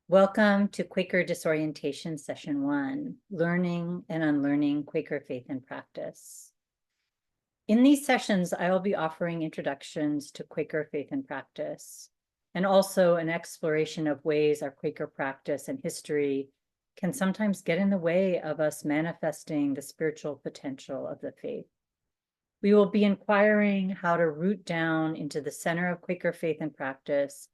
Welcome to Quaker Disorientation Session 1, Learning and Unlearning Quaker Faith and Practice. In these sessions, I will be offering introductions to Quaker faith and practice, and also an exploration of ways our Quaker practice and history can sometimes get in the way of us manifesting the spiritual potential of the faith. We will be inquiring how to root down into the center of Quaker faith and practice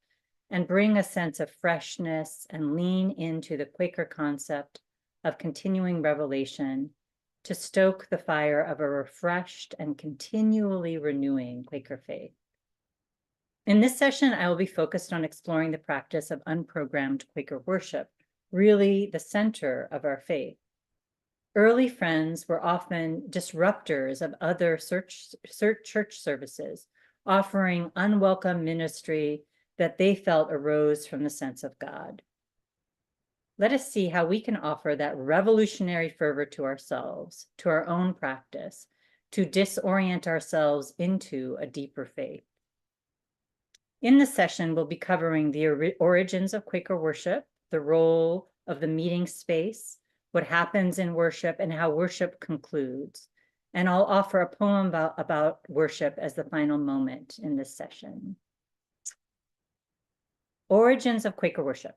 and bring a sense of freshness and lean into the Quaker concept of continuing revelation to stoke the fire of a refreshed and continually renewing Quaker faith. In this session, I will be focused on exploring the practice of unprogrammed Quaker worship, really the center of our faith. Early Friends were often disruptors of other church services, offering unwelcome ministry that they felt arose from the sense of God. Let us see how we can offer that revolutionary fervor to ourselves, to our own practice, to disorient ourselves into a deeper faith. In this session, we'll be covering the origins of Quaker worship, the role of the meeting space, what happens in worship, and how worship concludes. And I'll offer a poem about worship as the final moment in this session. Origins of Quaker worship.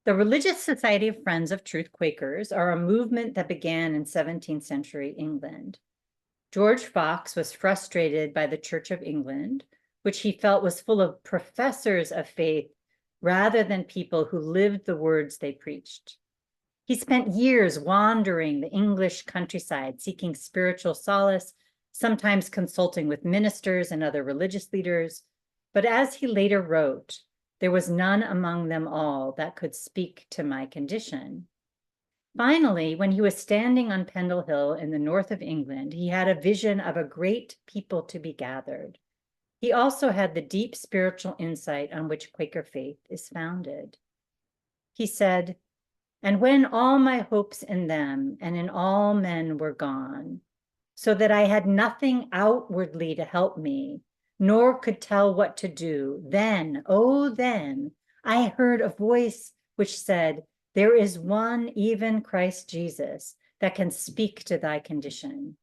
The Religious Society of Friends of Truth Quakers are a movement that began in 17th century England. George Fox was frustrated by the Church of England, which he felt was full of professors of faith rather than people who lived the words they preached. He spent years wandering the English countryside, seeking spiritual solace, sometimes consulting with ministers and other religious leaders. But as he later wrote, there was none among them all that could speak to my condition. Finally, when he was standing on Pendle Hill in the north of England, he had a vision of a great people to be gathered. He also had the deep spiritual insight on which Quaker faith is founded. He said, "And when all my hopes in them and in all men were gone, so that I had nothing outwardly to help me, nor could tell what to do, then, oh then, I heard a voice which said, there is one, even Christ Jesus, that can speak to thy condition.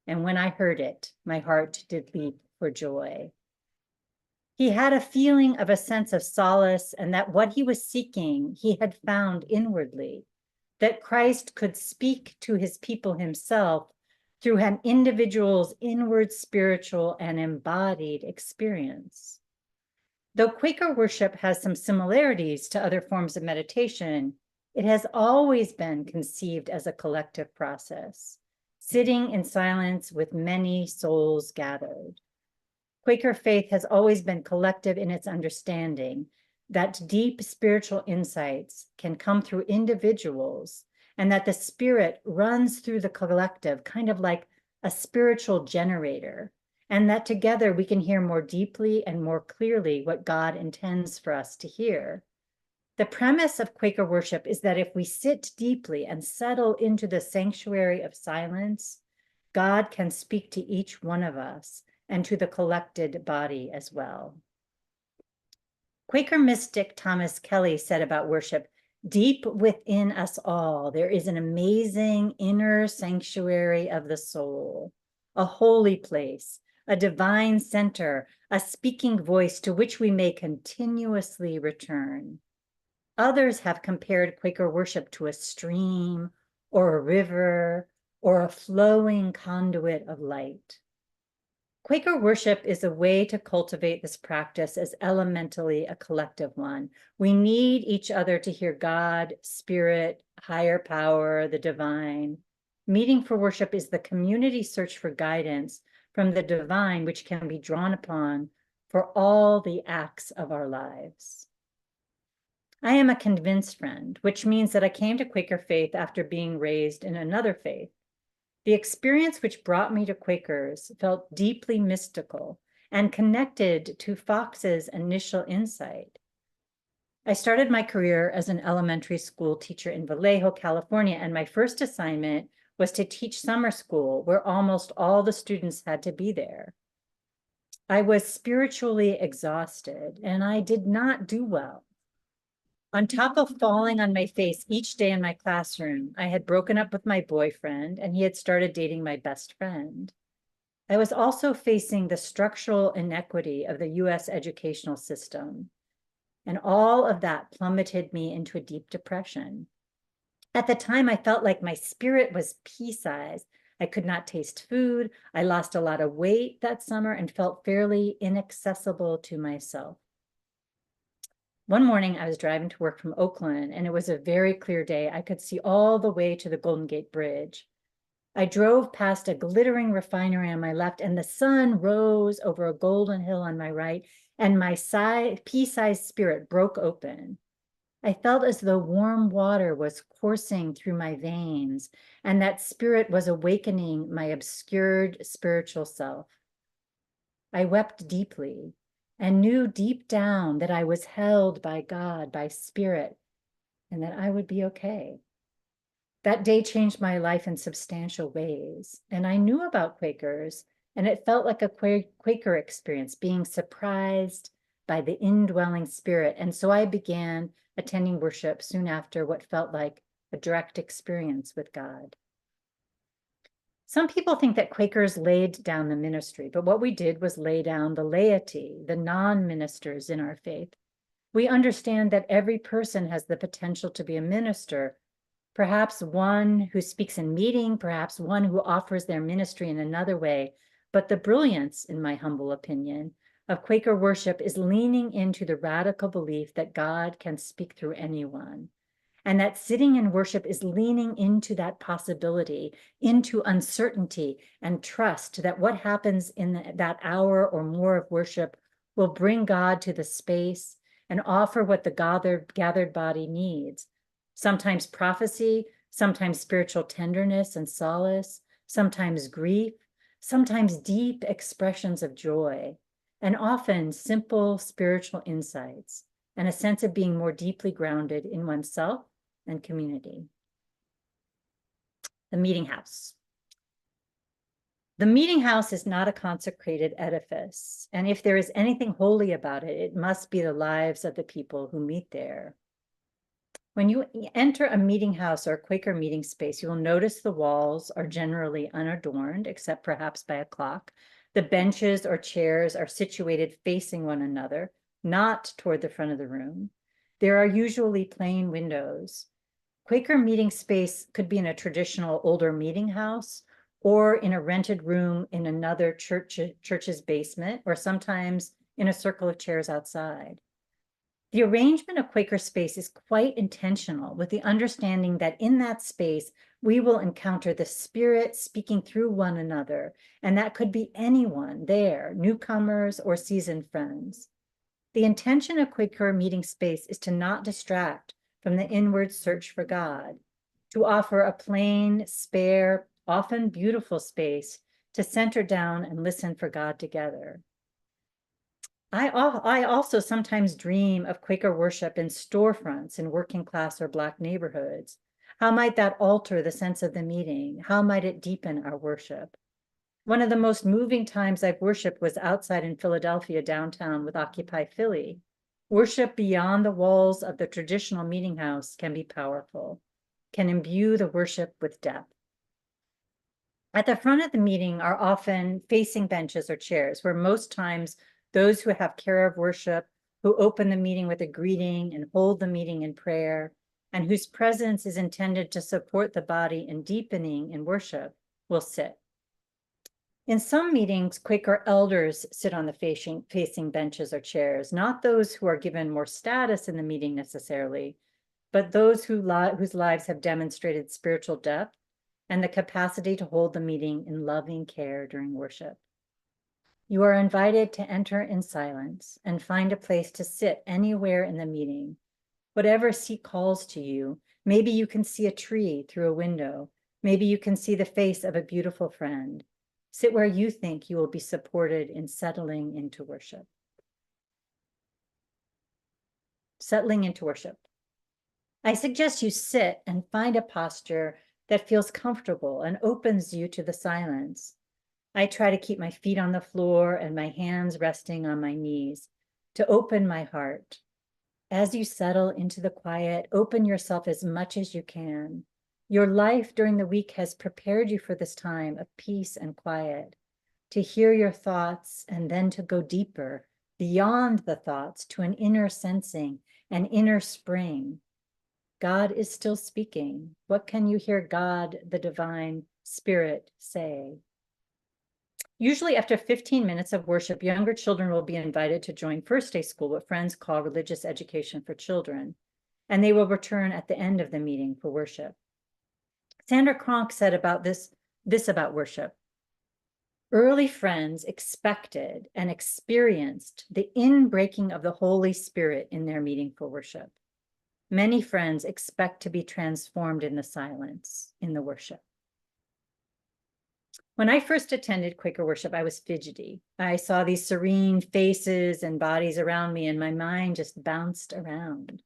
And when I heard it, my heart did leap for joy." He had a feeling of a sense of solace and that what he was seeking, he had found inwardly, that Christ could speak to his people himself through an individual's inward spiritual and embodied experience. Though Quaker worship has some similarities to other forms of meditation, it has always been conceived as a collective process, sitting in silence with many souls gathered. Quaker faith has always been collective in its understanding that deep spiritual insights can come through individuals and that the spirit runs through the collective, kind of like a spiritual generator, and that together we can hear more deeply and more clearly what God intends for us to hear. The premise of Quaker worship is that if we sit deeply and settle into the sanctuary of silence, God can speak to each one of us and to the collected body as well. Quaker mystic Thomas Kelly said about worship, "Deep within us all, there is an amazing inner sanctuary of the soul, a holy place, a divine center, a speaking voice to which we may continuously return." Others have compared Quaker worship to a stream or a river or a flowing conduit of light. Quaker worship is a way to cultivate this practice as elementally a collective one. We need each other to hear God, spirit, higher power, the divine. Meeting for worship is the community search for guidance from the divine, which can be drawn upon for all the acts of our lives. I am a convinced friend, which means that I came to Quaker faith after being raised in another faith. The experience which brought me to Quakers felt deeply mystical and connected to Fox's initial insight. I started my career as an elementary school teacher in Vallejo, California, and my first assignment was to teach summer school, where almost all the students had to be there. I was spiritually exhausted, and I did not do well. On top of falling on my face each day in my classroom, I had broken up with my boyfriend and he had started dating my best friend. I was also facing the structural inequity of the US educational system. And all of that plummeted me into a deep depression. At the time, I felt like my spirit was pea-sized. I could not taste food. I lost a lot of weight that summer and felt fairly inaccessible to myself. One morning, I was driving to work from Oakland, and it was a very clear day. I could see all the way to the Golden Gate Bridge. I drove past a glittering refinery on my left, and the sun rose over a golden hill on my right, and my pea-sized spirit broke open. I felt as though warm water was coursing through my veins, and that spirit was awakening my obscured spiritual self. I wept deeply and knew deep down that I was held by God, by spirit, and that I would be okay. That day changed my life in substantial ways, and I knew about Quakers, and it felt like a Quaker experience, being surprised by the indwelling spirit. And so I began attending worship soon after what felt like a direct experience with God. Some people think that Quakers laid down the ministry, but what we did was lay down the laity, the non-ministers in our faith. We understand that every person has the potential to be a minister, perhaps one who speaks in meeting, perhaps one who offers their ministry in another way. But the brilliance, in my humble opinion, of Quaker worship is leaning into the radical belief that God can speak through anyone. And that sitting in worship is leaning into that possibility, into uncertainty and trust that what happens in that hour or more of worship will bring God to the space and offer what the gathered body needs. Sometimes prophecy, sometimes spiritual tenderness and solace, sometimes grief, sometimes deep expressions of joy, and often simple spiritual insights and a sense of being more deeply grounded in oneself and community. The meeting house. The meeting house is not a consecrated edifice, and if there is anything holy about it, it must be the lives of the people who meet there. When you enter a meeting house or a Quaker meeting space, you will notice the walls are generally unadorned, except perhaps by a clock. The benches or chairs are situated facing one another, not toward the front of the room. There are usually plain windows. Quaker meeting space could be in a traditional older meeting house or in a rented room in another church's basement, or sometimes in a circle of chairs outside. The arrangement of Quaker space is quite intentional, with the understanding that in that space, we will encounter the Spirit speaking through one another, and that could be anyone there, newcomers or seasoned friends. The intention of Quaker meeting space is to not distract from the inward search for God, to offer a plain, spare, often beautiful space to center down and listen for God together. I also sometimes dream of Quaker worship in storefronts in working class or Black neighborhoods. How might that alter the sense of the meeting? How might it deepen our worship? One of the most moving times I've worshiped was outside in Philadelphia downtown with Occupy Philly. Worship beyond the walls of the traditional meeting house can be powerful, can imbue the worship with depth. At the front of the meeting are often facing benches or chairs, where most times those who have care of worship, who open the meeting with a greeting and hold the meeting in prayer, and whose presence is intended to support the body in deepening in worship, will sit. In some meetings, Quaker elders sit on the facing benches or chairs, not those who are given more status in the meeting necessarily, but those whose lives have demonstrated spiritual depth and the capacity to hold the meeting in loving care during worship. You are invited to enter in silence and find a place to sit anywhere in the meeting. Whatever seat calls to you, maybe you can see a tree through a window. Maybe you can see the face of a beautiful friend. Sit where you think you will be supported in settling into worship. Settling into worship. I suggest you sit and find a posture that feels comfortable and opens you to the silence. I try to keep my feet on the floor and my hands resting on my knees to open my heart As you settle into the quiet, open yourself as much as you can. Your life during the week has prepared you for this time of peace and quiet, to hear your thoughts and then to go deeper, beyond the thoughts, to an inner sensing, an inner spring. God is still speaking. What can you hear God, the divine spirit, say? Usually after 15 minutes of worship, younger children will be invited to join First Day School, what friends call religious education for children, and they will return at the end of the meeting for worship. Sandra Cronk said about this about worship. Early friends expected and experienced the inbreaking of the Holy Spirit in their meeting for worship. Many friends expect to be transformed in the silence, in the worship. When I first attended Quaker worship, I was fidgety. I saw these serene faces and bodies around me, and my mind just bounced around.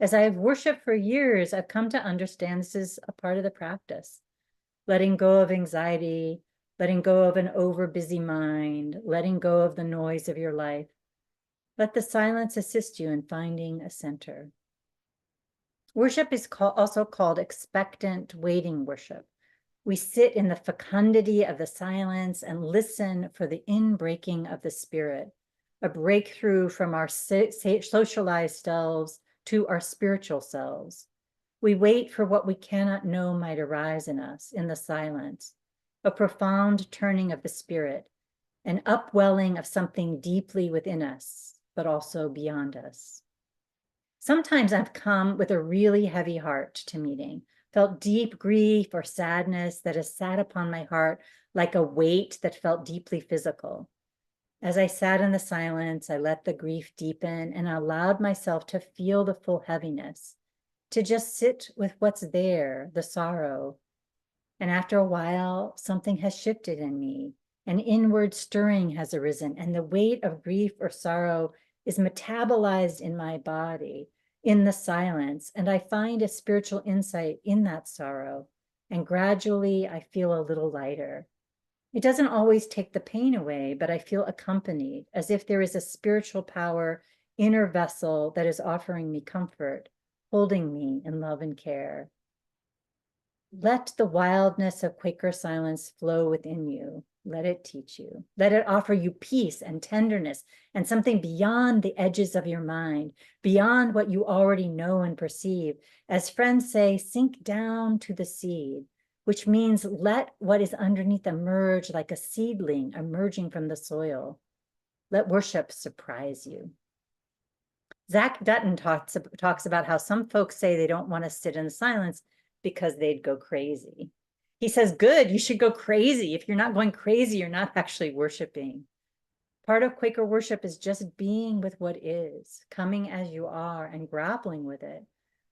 As I have worshiped for years, I've come to understand this is a part of the practice. Letting go of anxiety, letting go of an over-busy mind, letting go of the noise of your life. Let the silence assist you in finding a center. Worship is also called expectant waiting worship. We sit in the fecundity of the silence and listen for the inbreaking of the spirit, a breakthrough from our socialized selves to our spiritual selves. We wait for what we cannot know might arise in us in the silence, a profound turning of the spirit, an upwelling of something deeply within us, but also beyond us. Sometimes I've come with a really heavy heart to meeting, felt deep grief or sadness that has sat upon my heart like a weight that felt deeply physical. As I sat in the silence, I let the grief deepen and allowed myself to feel the full heaviness, to just sit with what's there, the sorrow. And after a while, something has shifted in me. An inward stirring has arisen, and the weight of grief or sorrow is metabolized in my body, in the silence, and I find a spiritual insight in that sorrow, and gradually I feel a little lighter. It doesn't always take the pain away, but I feel accompanied, as if there is a spiritual power, inner vessel that is offering me comfort, holding me in love and care. Let the wildness of Quaker silence flow within you. Let it teach you. Let it offer you peace and tenderness and something beyond the edges of your mind, beyond what you already know and perceive. As friends say, sink down to the seed, which means let what is underneath emerge like a seedling emerging from the soil. Let worship surprise you. Zach Dutton talks about how some folks say they don't want to sit in silence because they'd go crazy. He says, good, you should go crazy. If you're not going crazy, you're not actually worshiping. Part of Quaker worship is just being with what is, coming as you are and grappling with it.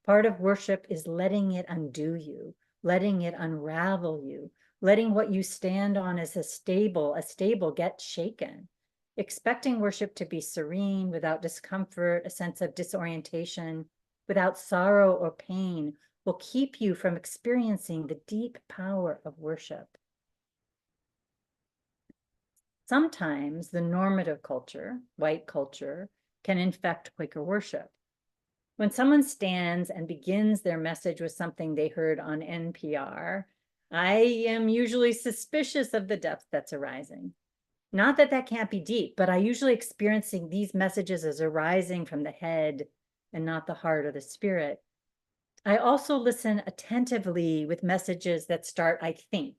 Part of worship is letting it undo you, letting it unravel you, letting what you stand on as a stable get shaken. Expecting worship to be serene, without discomfort, a sense of disorientation, without sorrow or pain, will keep you from experiencing the deep power of worship. Sometimes the normative culture, white culture, can infect Quaker worship. When someone stands and begins their message with something they heard on NPR, I am usually suspicious of the depth that's arising. Not that that can't be deep, but I usually experiencing these messages as arising from the head and not the heart or the spirit. I also listen attentively with messages that start, I think.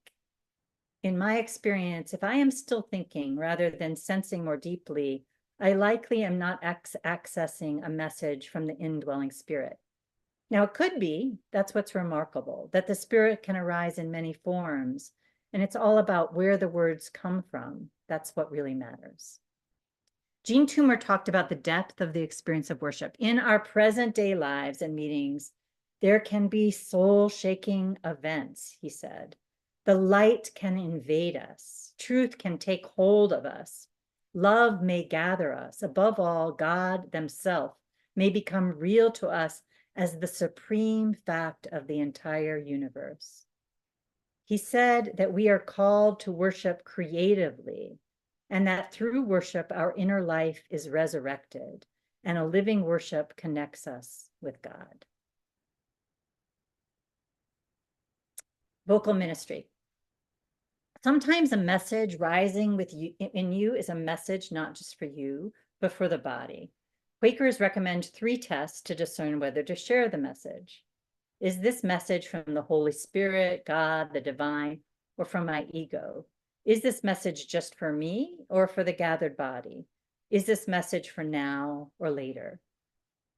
In my experience, if I am still thinking rather than sensing more deeply, I likely am not accessing a message from the indwelling spirit. Now, it could be, that's what's remarkable, that the spirit can arise in many forms, and it's all about where the words come from. That's what really matters. Jean Toomer talked about the depth of the experience of worship. In our present day lives and meetings, there can be soul-shaking events, he said. The light can invade us. Truth can take hold of us. Love may gather us. Above all, God himself may become real to us as the supreme fact of the entire universe. He said that we are called to worship creatively, and that through worship, our inner life is resurrected, and a living worship connects us with God. Vocal ministry. Sometimes a message rising in you is a message not just for you, but for the body. Quakers recommend 3 tests to discern whether to share the message. Is this message from the Holy Spirit, God, the divine, or from my ego? Is this message just for me or for the gathered body? Is this message for now or later?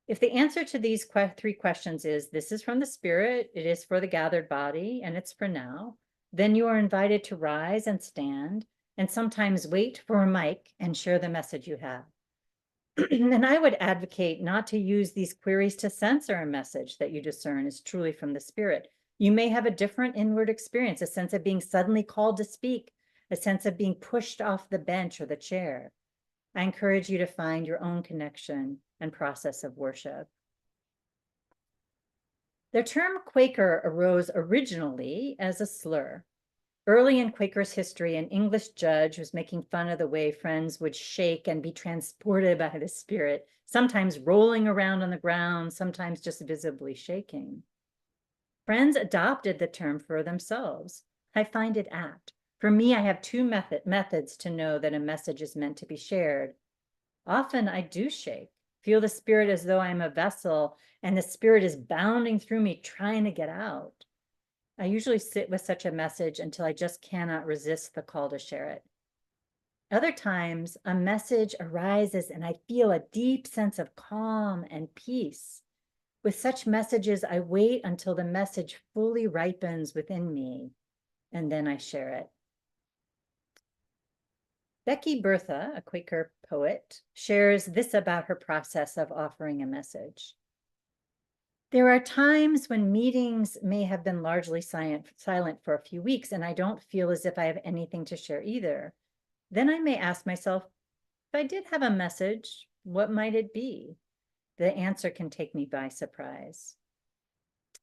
If the answer to these 3 questions is, this is from the Spirit, it is for the gathered body, and it's for now, then you are invited to rise and stand, and sometimes wait for a mic and share the message you have. And I would advocate not to use these queries to censor a message that you discern is truly from the Spirit. You may have a different inward experience, a sense of being suddenly called to speak, a sense of being pushed off the bench or the chair. I encourage you to find your own connection and process of worship. The term Quaker arose originally as a slur. Early in Quaker's history, an English judge was making fun of the way friends would shake and be transported by the Spirit, sometimes rolling around on the ground, sometimes just visibly shaking. Friends adopted the term for themselves. I find it apt. For me, I have 2 methods to know that a message is meant to be shared. Often I do shake, feel the Spirit as though I am a vessel and the Spirit is bounding through me, trying to get out. I usually sit with such a message until I just cannot resist the call to share it. Other times, a message arises and I feel a deep sense of calm and peace. With such messages, I wait until the message fully ripens within me, and then I share it. Becky Bertha, a Quaker poet, shares this about her process of offering a message. There are times when meetings may have been largely silent for a few weeks, and I don't feel as if I have anything to share either. Then I may ask myself, if I did have a message, what might it be? The answer can take me by surprise.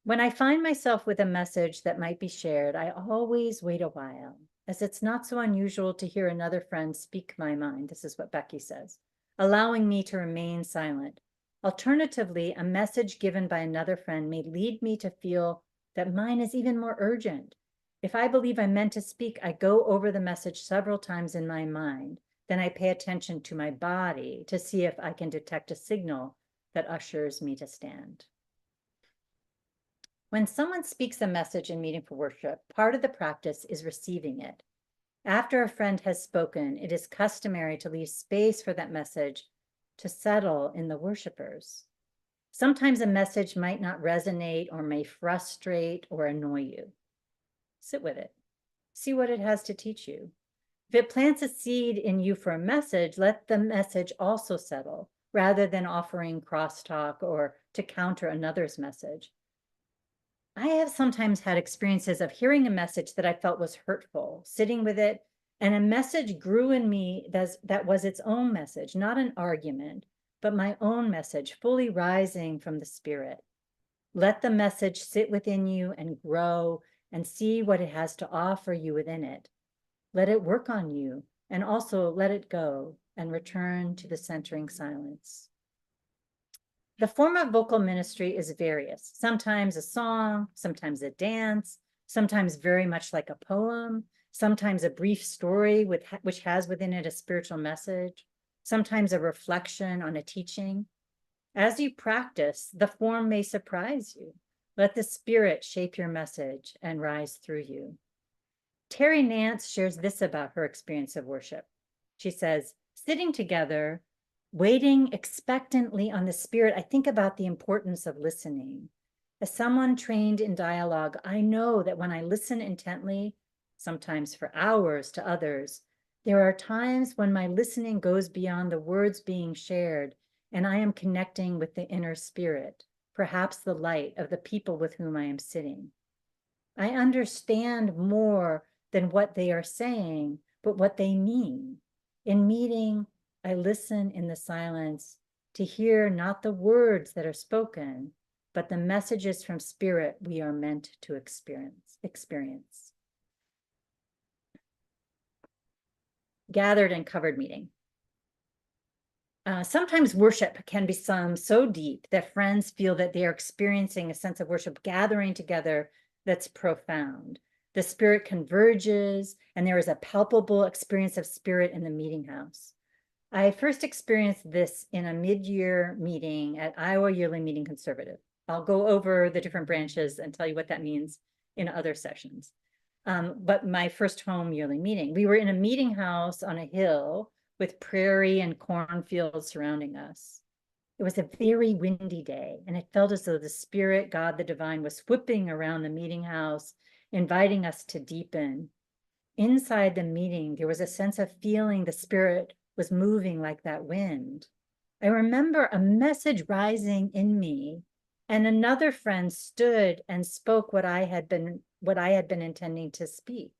When I find myself with a message that might be shared, I always wait a while, as it's not so unusual to hear another friend speak my mind. This is what Becky says, allowing me to remain silent. Alternatively, a message given by another friend may lead me to feel that mine is even more urgent. If I believe I'm meant to speak, I go over the message several times in my mind. Then I pay attention to my body to see if I can detect a signal that ushers me to stand. When someone speaks a message in meeting for worship, part of the practice is receiving it. After a friend has spoken, it is customary to leave space for that message to settle in the worshipers. Sometimes a message might not resonate or may frustrate or annoy you. Sit with it. See what it has to teach you. If it plants a seed in you for a message, let the message also settle, rather than offering crosstalk or to counter another's message. I have sometimes had experiences of hearing a message that I felt was hurtful, sitting with it, and a message grew in me that was its own message, not an argument, but my own message, fully rising from the Spirit. Let the message sit within you and grow and see what it has to offer you within it. Let it work on you and also let it go and return to the centering silence. The form of vocal ministry is various, sometimes a song, sometimes a dance, sometimes very much like a poem, sometimes a brief story which has within it a spiritual message, sometimes a reflection on a teaching. As you practice, the form may surprise you. Let the Spirit shape your message and rise through you. Terry Nance shares this about her experience of worship. She says, sitting together, waiting expectantly on the Spirit, I think about the importance of listening. As someone trained in dialogue, I know that when I listen intently, sometimes for hours to others, there are times when my listening goes beyond the words being shared, and I am connecting with the inner spirit, perhaps the light of the people with whom I am sitting. I understand more than what they are saying, but what they mean. In meeting, I listen in the silence to hear not the words that are spoken, but the messages from Spirit we are meant to experience. Gathered and covered meeting. Sometimes worship can be so deep that friends feel that they are experiencing a sense of worship gathering together that's profound. The spirit converges, and there is a palpable experience of spirit in the meeting house. I first experienced this in a mid-year meeting at Iowa Yearly Meeting Conservative. I'll go over the different branches and tell you what that means in other sessions. But my first home yearly meeting, we were in a meeting house on a hill with prairie and cornfields surrounding us. It was a very windy day, and it felt as though the Spirit, God the Divine, was whipping around the meeting house, inviting us to deepen. Inside the meeting, there was a sense of feeling the Spirit was moving like that wind. I remember a message rising in me, and another friend stood and spoke what I had been intending to speak.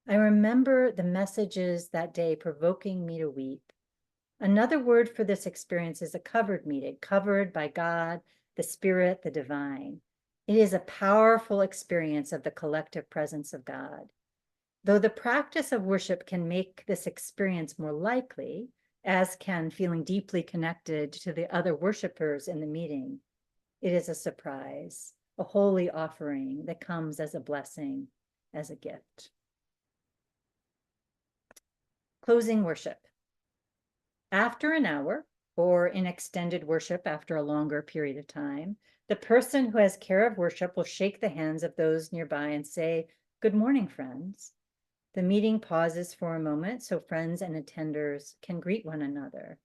I remember the messages that day provoking me to weep. Another word for this experience is a covered meeting, covered by God, the Spirit, the divine. It is a powerful experience of the collective presence of God. Though the practice of worship can make this experience more likely, as can feeling deeply connected to the other worshipers in the meeting, it is a surprise, a holy offering that comes as a blessing, as a gift. Closing worship. After an hour, or in extended worship after a longer period of time, the person who has care of worship will shake the hands of those nearby and say, "Good morning, friends." The meeting pauses for a moment so friends and attenders can greet one another.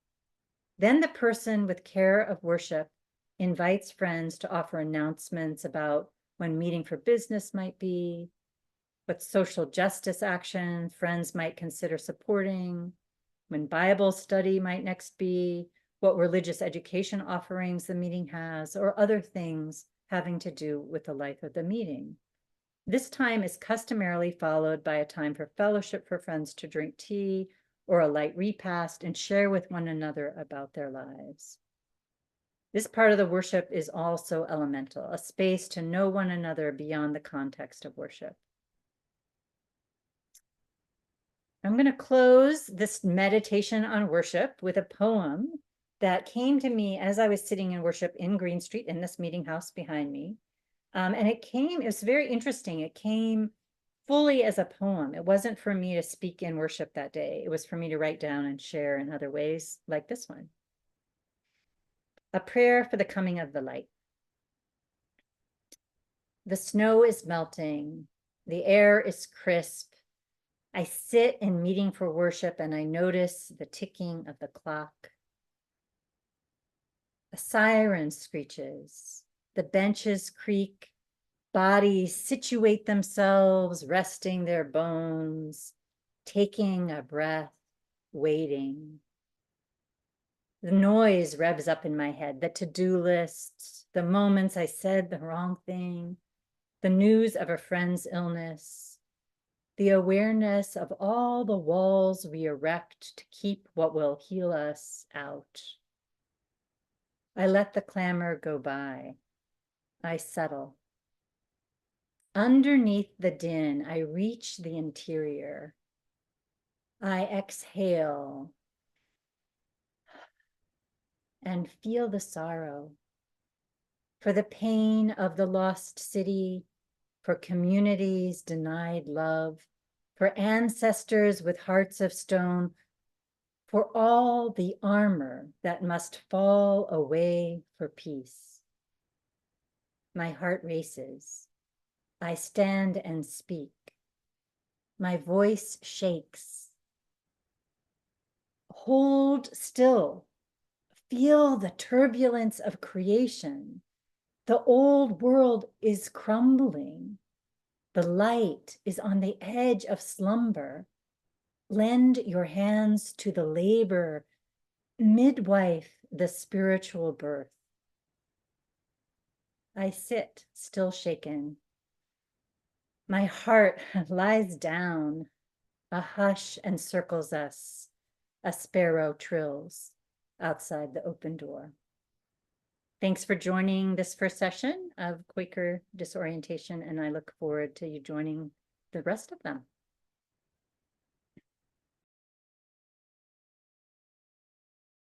Then the person with care of worship invites friends to offer announcements about when meeting for business might be, what social justice action friends might consider supporting, when Bible study might next be, what religious education offerings the meeting has, or other things having to do with the life of the meeting. This time is customarily followed by a time for fellowship for friends to drink tea or a light repast and share with one another about their lives. This part of the worship is also elemental, a space to know one another beyond the context of worship. I'm going to close this meditation on worship with a poem that came to me as I was sitting in worship in Green Street in this meeting house behind me. And it was very interesting. It came fully as a poem. It wasn't for me to speak in worship that day. It was for me to write down and share in other ways, like this one. A prayer for the coming of the light. The snow is melting. The air is crisp. I sit in meeting for worship and I notice the ticking of the clock. A siren screeches. The benches creak. Bodies situate themselves, resting their bones, taking a breath, waiting. The noise revs up in my head, the to-do lists, the moments I said the wrong thing, the news of a friend's illness, the awareness of all the walls we erect to keep what will heal us out. I let the clamor go by. I settle. Underneath the din, I reach the interior. I exhale and feel the sorrow for the pain of the lost city, for communities denied love, for ancestors with hearts of stone, for all the armor that must fall away for peace. My heart races. I stand and speak. My voice shakes. Hold still. Feel the turbulence of creation. The old world is crumbling. The light is on the edge of slumber. Lend your hands to the labor, midwife the spiritual birth. I sit still shaken. My heart lies down. A hush encircles us. A sparrow trills outside the open door. Thanks for joining this first session of Quaker Disorientation, and I look forward to you joining the rest of them.